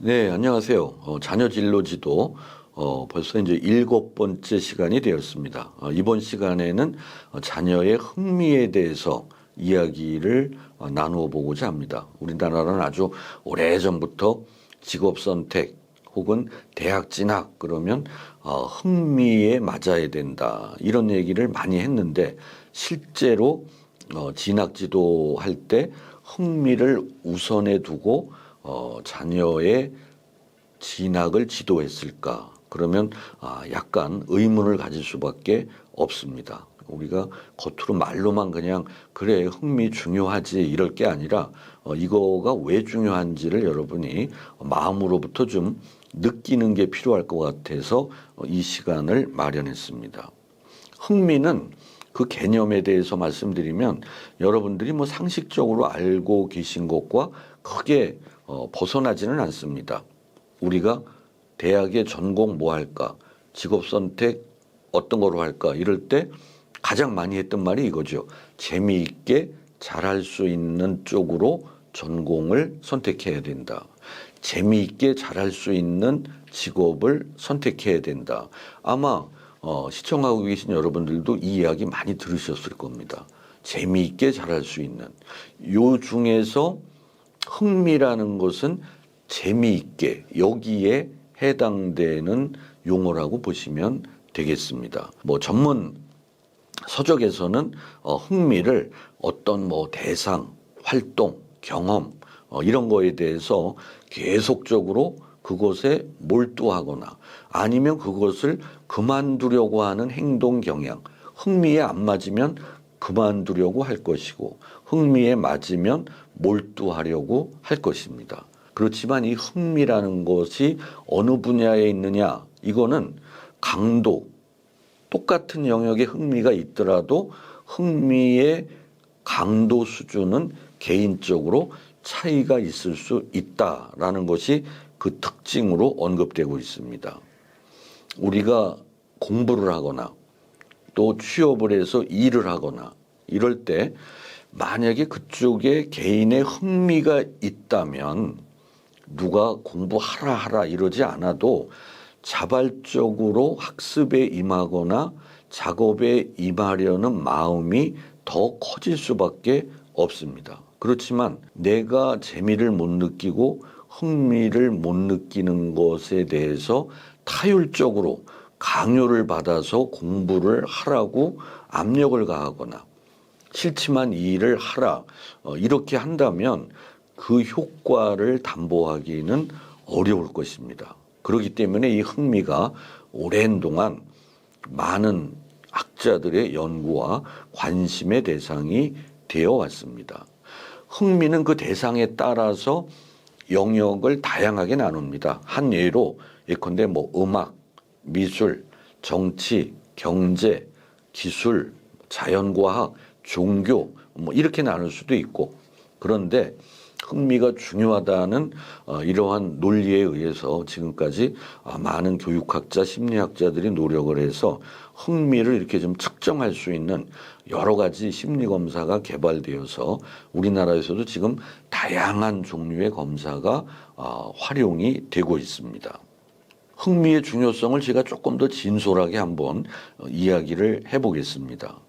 네, 안녕하세요. 자녀 진로 지도 벌써 이제 7번째 시간이 되었습니다. 이번 시간에는 자녀의 흥미에 대해서 이야기를 나누어 보고자 합니다. 우리나라는 아주 오래전부터 직업 선택 혹은 대학 진학 그러면 흥미에 맞아야 된다 이런 얘기를 많이 했는데 실제로 진학 지도할 때 흥미를 우선에 두고 자녀의 진학을 지도했을까? 그러면 약간 의문을 가질 수밖에 없습니다. 우리가 겉으로 말로만 그냥 그래 흥미 중요하지 이럴 게 아니라 이거가 왜 중요한지를 여러분이 마음으로부터 좀 느끼는 게 필요할 것 같아서 이 시간을 마련했습니다. 흥미는 그 개념에 대해서 말씀드리면 여러분들이 뭐 상식적으로 알고 계신 것과 크게 벗어나지는 않습니다. 우리가 대학의 전공 뭐 할까? 직업 선택 어떤 거로 할까? 이럴 때 가장 많이 했던 말이 이거죠. 재미있게 잘할 수 있는 쪽으로 전공을 선택해야 된다. 재미있게 잘할 수 있는 직업을 선택해야 된다. 아마 시청하고 계신 여러분들도 이 이야기 많이 들으셨을 겁니다. 재미있게 잘할 수 있는. 요 중에서 흥미라는 것은 재미있게 여기에 해당되는 용어라고 보시면 되겠습니다. 뭐 전문 서적에서는 흥미를 어떤 뭐 대상, 활동, 경험 이런 거에 대해서 계속적으로 그것에 몰두하거나 아니면 그것을 그만두려고 하는 행동 경향, 흥미에 안 맞으면 그만두려고 할 것이고 흥미에 맞으면 몰두하려고 할 것입니다. 그렇지만 이 흥미라는 것이 어느 분야에 있느냐 이거는 강도, 똑같은 영역에 흥미가 있더라도 흥미의 강도 수준은 개인적으로 차이가 있을 수 있다라는 것이 그 특징으로 언급되고 있습니다. 우리가 공부를 하거나 또 취업을 해서 일을 하거나 이럴 때 만약에 그쪽에 개인의 흥미가 있다면 누가 공부하라 하라 이러지 않아도 자발적으로 학습에 임하거나 작업에 임하려는 마음이 더 커질 수밖에 없습니다. 그렇지만 내가 재미를 못 느끼고 흥미를 못 느끼는 것에 대해서 타율적으로 강요를 받아서 공부를 하라고 압력을 가하거나 싫지만 이 일을 하라 이렇게 한다면 그 효과를 담보하기는 어려울 것입니다. 그렇기 때문에 이 흥미가 오랜 동안 많은 학자들의 연구와 관심의 대상이 되어 왔습니다. 흥미는 그 대상에 따라서 영역을 다양하게 나눕니다. 한 예로 예컨대 뭐 음악, 미술, 정치, 경제, 기술, 자연과학, 종교 뭐 이렇게 나눌 수도 있고 그런데 흥미가 중요하다는 이러한 논리에 의해서 지금까지 많은 교육학자, 심리학자들이 노력을 해서 흥미를 이렇게 좀 측정할 수 있는 여러 가지 심리검사가 개발되어서 우리나라에서도 지금 다양한 종류의 검사가 활용이 되고 있습니다. 흥미의 중요성을 제가 조금 더 진솔하게 한번 이야기를 해보겠습니다.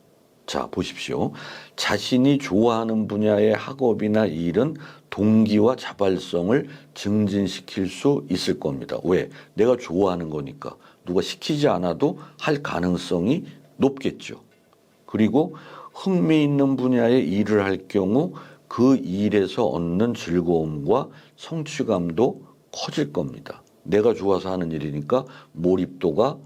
자, 보십시오. 자신이 좋아하는 분야의 학업이나 일은 동기와 자발성을 증진시킬 수 있을 겁니다. 왜? 내가 좋아하는 거니까. 누가 시키지 않아도 할 가능성이 높겠죠. 그리고 흥미 있는 분야의 일을 할 경우 그 일에서 얻는 즐거움과 성취감도 커질 겁니다. 내가 좋아서 하는 일이니까 몰입도가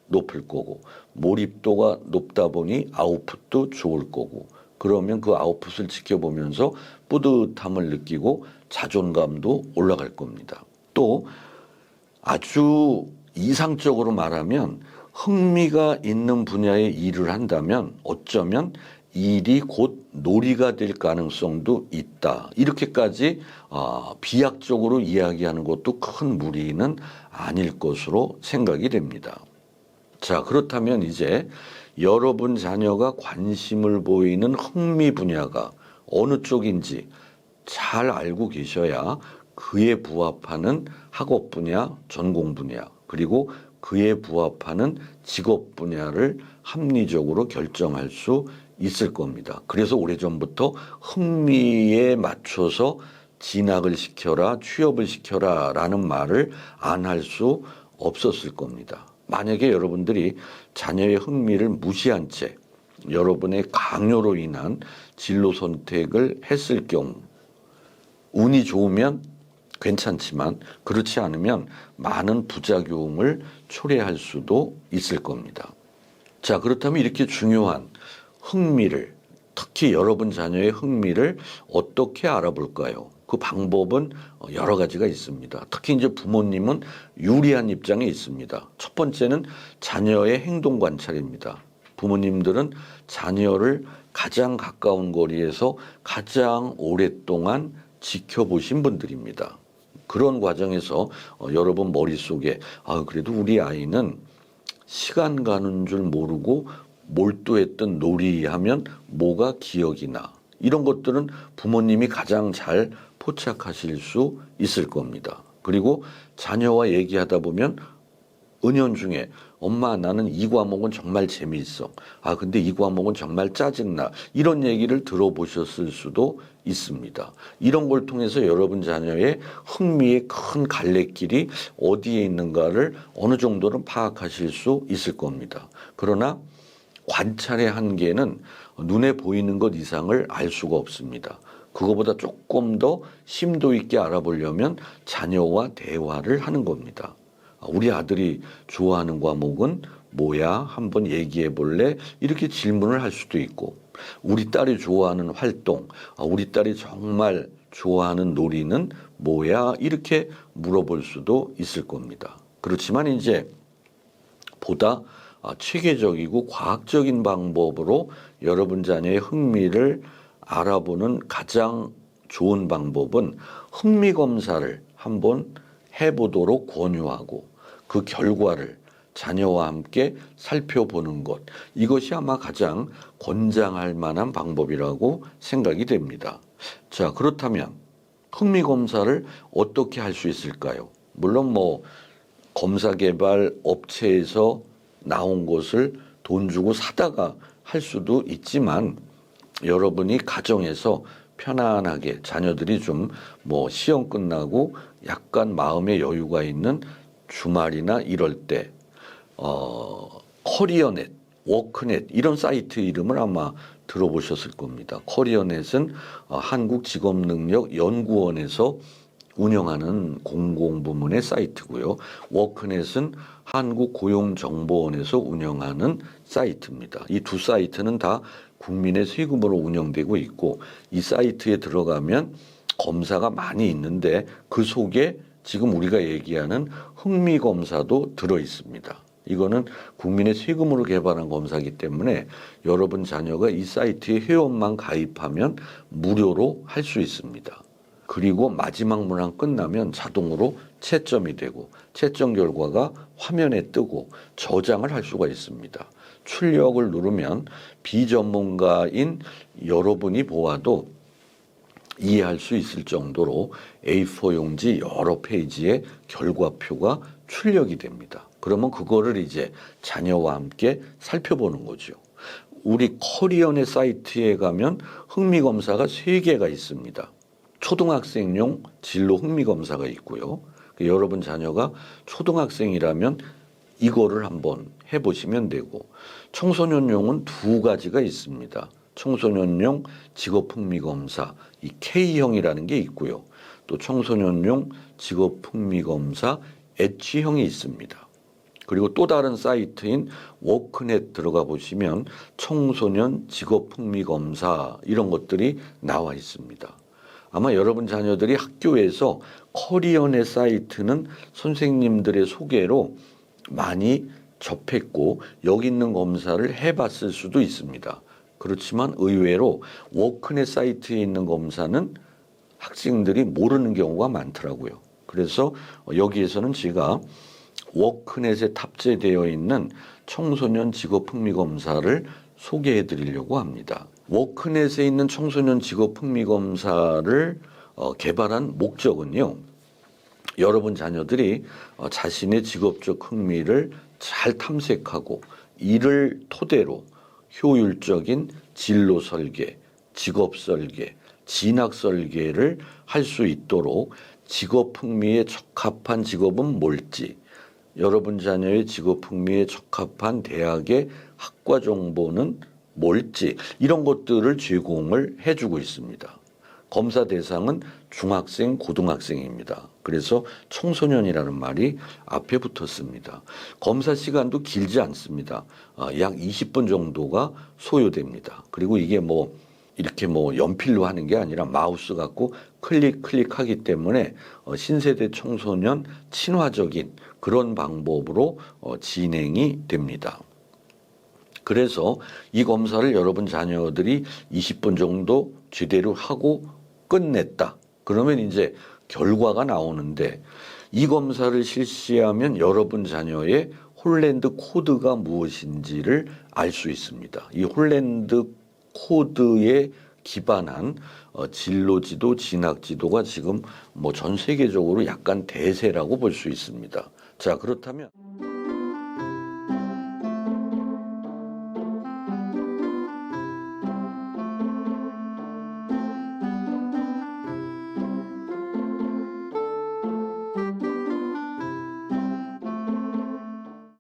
높을 거고 몰입도가 높다 보니 아웃풋도 좋을 거고 그러면 그 아웃풋을 지켜보면서 뿌듯함을 느끼고 자존감도 올라갈 겁니다. 또 아주 이상적으로 말하면 흥미가 있는 분야의 일을 한다면 어쩌면 일이 곧 놀이가 될 가능성도 있다. 이렇게까지 비약적으로 이야기하는 것도 큰 무리는 아닐 것으로 생각이 됩니다. 자, 그렇다면 이제 여러분 자녀가 관심을 보이는 흥미 분야가 어느 쪽인지 잘 알고 계셔야 그에 부합하는 학업 분야, 전공 분야, 그리고 그에 부합하는 직업 분야를 합리적으로 결정할 수 있을 겁니다. 그래서 오래전부터 흥미에 맞춰서 진학을 시켜라, 취업을 시켜라 라는 말을 안 할 수 없었을 겁니다. 만약에 여러분들이 자녀의 흥미를 무시한 채 여러분의 강요로 인한 진로 선택을 했을 경우 운이 좋으면 괜찮지만 그렇지 않으면 많은 부작용을 초래할 수도 있을 겁니다. 자, 그렇다면 이렇게 중요한 흥미를, 특히 여러분 자녀의 흥미를 어떻게 알아볼까요? 그 방법은 여러 가지가 있습니다. 특히 이제 부모님은 유리한 입장에 있습니다. 첫 번째는 자녀의 행동 관찰입니다. 부모님들은 자녀를 가장 가까운 거리에서 가장 오랫동안 지켜보신 분들입니다. 그런 과정에서 여러분 머릿속에 그래도 우리 아이는 시간 가는 줄 모르고 몰두했던 놀이하면 뭐가 기억이 나. 이런 것들은 부모님이 가장 잘 포착하실 수 있을 겁니다. 그리고 자녀와 얘기하다 보면 은연중에 엄마 나는 이 과목은 정말 재미있어. 근데 이 과목은 정말 짜증나. 이런 얘기를 들어보셨을 수도 있습니다. 이런 걸 통해서 여러분 자녀의 흥미의 큰 갈래길이 어디에 있는가를 어느 정도는 파악하실 수 있을 겁니다. 그러나 관찰의 한계는 눈에 보이는 것 이상을 알 수가 없습니다. 그거보다 조금 더 심도 있게 알아보려면 자녀와 대화를 하는 겁니다. 우리 아들이 좋아하는 과목은 뭐야? 한번 얘기해 볼래? 이렇게 질문을 할 수도 있고, 우리 딸이 좋아하는 활동, 우리 딸이 정말 좋아하는 놀이는 뭐야? 이렇게 물어볼 수도 있을 겁니다. 그렇지만 이제 보다 체계적이고 과학적인 방법으로 여러분 자녀의 흥미를 알아보는 가장 좋은 방법은 흥미 검사를 한번 해보도록 권유하고 그 결과를 자녀와 함께 살펴보는 것, 이것이 아마 가장 권장할 만한 방법이라고 생각이 됩니다. 자, 그렇다면 흥미 검사를 어떻게 할 수 있을까요? 물론 검사 개발 업체에서 나온 것을 돈 주고 사다가 할 수도 있지만 여러분이 가정에서 편안하게 자녀들이 좀 시험 끝나고 약간 마음의 여유가 있는 주말이나 이럴 때 커리어넷, 워크넷 이런 사이트 이름을 아마 들어보셨을 겁니다. 커리어넷은 한국직업능력연구원에서 운영하는 공공부문의 사이트고요. 워크넷은 한국고용정보원에서 운영하는 사이트입니다. 이 두 사이트는 다 국민의 세금으로 운영되고 있고 이 사이트에 들어가면 검사가 많이 있는데 그 속에 지금 우리가 얘기하는 흥미검사도 들어 있습니다. 이거는 국민의 세금으로 개발한 검사이기 때문에 여러분 자녀가 이 사이트에 회원만 가입하면 무료로 할 수 있습니다. 그리고 마지막 문항 끝나면 자동으로 채점이 되고 채점 결과가 화면에 뜨고 저장을 할 수가 있습니다. 출력을 누르면 비전문가인 여러분이 보아도 이해할 수 있을 정도로 A4 용지 여러 페이지의 결과표가 출력이 됩니다. 그러면 그거를 이제 자녀와 함께 살펴보는 거죠. 우리 커리어넷 사이트에 가면 흥미검사가 3개가 있습니다. 초등학생용 진로 흥미검사가 있고요. 여러분 자녀가 초등학생이라면 이거를 한번 해보시면 되고, 청소년용은 2가지가 있습니다. 청소년용 직업흥미검사, 이 K형이라는 게 있고요. 또 청소년용 직업흥미검사 H형이 있습니다. 그리고 또 다른 사이트인 워크넷 들어가 보시면 청소년 직업흥미검사 이런 것들이 나와 있습니다. 아마 여러분 자녀들이 학교에서 커리어넷 사이트는 선생님들의 소개로 많이 접했고 여기 있는 검사를 해봤을 수도 있습니다. 그렇지만 의외로 워크넷 사이트에 있는 검사는 학생들이 모르는 경우가 많더라고요. 그래서 여기에서는 제가 워크넷에 탑재되어 있는 청소년 직업흥미검사를 소개해 드리려고 합니다. 워크넷에 있는 청소년 직업흥미검사를 개발한 목적은요, 여러분 자녀들이 자신의 직업적 흥미를 잘 탐색하고 이를 토대로 효율적인 진로 설계, 직업 설계, 진학 설계를 할 수 있도록 직업 흥미에 적합한 직업은 뭘지, 여러분 자녀의 직업 흥미에 적합한 대학의 학과 정보는 뭘지, 이런 것들을 제공을 해주고 있습니다. 검사 대상은 중학생, 고등학생입니다. 그래서 청소년이라는 말이 앞에 붙었습니다. 검사 시간도 길지 않습니다. 약 20분 정도가 소요됩니다. 그리고 이게 이렇게 연필로 하는 게 아니라 마우스 갖고 클릭하기 때문에 신세대 청소년 친화적인 그런 방법으로 진행이 됩니다. 그래서 이 검사를 여러분 자녀들이 20분 정도 제대로 하고 끝냈다. 그러면 이제 결과가 나오는데, 이 검사를 실시하면 여러분 자녀의 홀랜드 코드가 무엇인지를 알 수 있습니다. 이 홀랜드 코드에 기반한 진로지도, 진학지도가 지금 전 세계적으로 약간 대세라고 볼 수 있습니다. 자, 그렇다면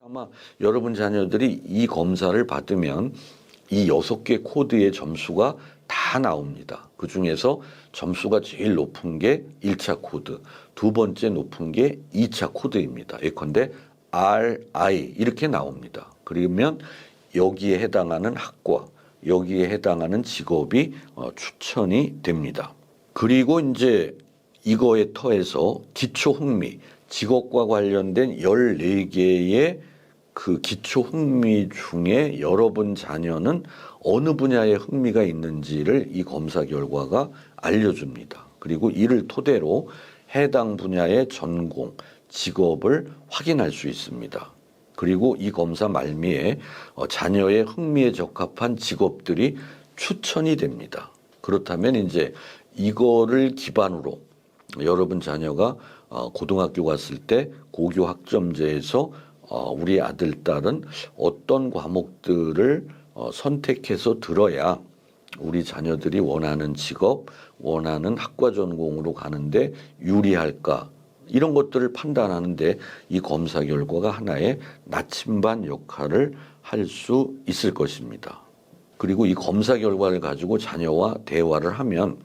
아마 여러분 자녀들이 이 검사를 받으면 이 6개 코드의 점수가 다 나옵니다. 그 중에서 점수가 제일 높은 게 1차 코드, 두 번째 높은 게 2차 코드입니다. 예컨대 RI 이렇게 나옵니다. 그러면 여기에 해당하는 학과, 여기에 해당하는 직업이 추천이 됩니다. 그리고 이제 이거에 터해서 기초 흥미, 직업과 관련된 14개의 그 기초 흥미 중에 여러분 자녀는 어느 분야에 흥미가 있는지를 이 검사 결과가 알려줍니다. 그리고 이를 토대로 해당 분야의 전공, 직업을 확인할 수 있습니다. 그리고 이 검사 말미에 자녀의 흥미에 적합한 직업들이 추천이 됩니다. 그렇다면 이제 이거를 기반으로 여러분 자녀가 고등학교 갔을 때 고교 학점제에서 우리 아들, 딸은 어떤 과목들을 선택해서 들어야 우리 자녀들이 원하는 직업, 원하는 학과 전공으로 가는데 유리할까, 이런 것들을 판단하는데 이 검사 결과가 하나의 나침반 역할을 할 수 있을 것입니다. 그리고 이 검사 결과를 가지고 자녀와 대화를 하면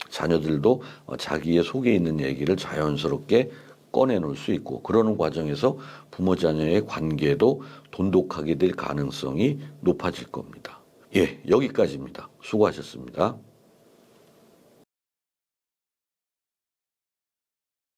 자녀들도 자기의 속에 있는 얘기를 자연스럽게 꺼내놓을 수 있고, 그러는 과정에서 부모 자녀의 관계도 돈독하게 될 가능성이 높아질 겁니다. 예, 여기까지입니다. 수고하셨습니다.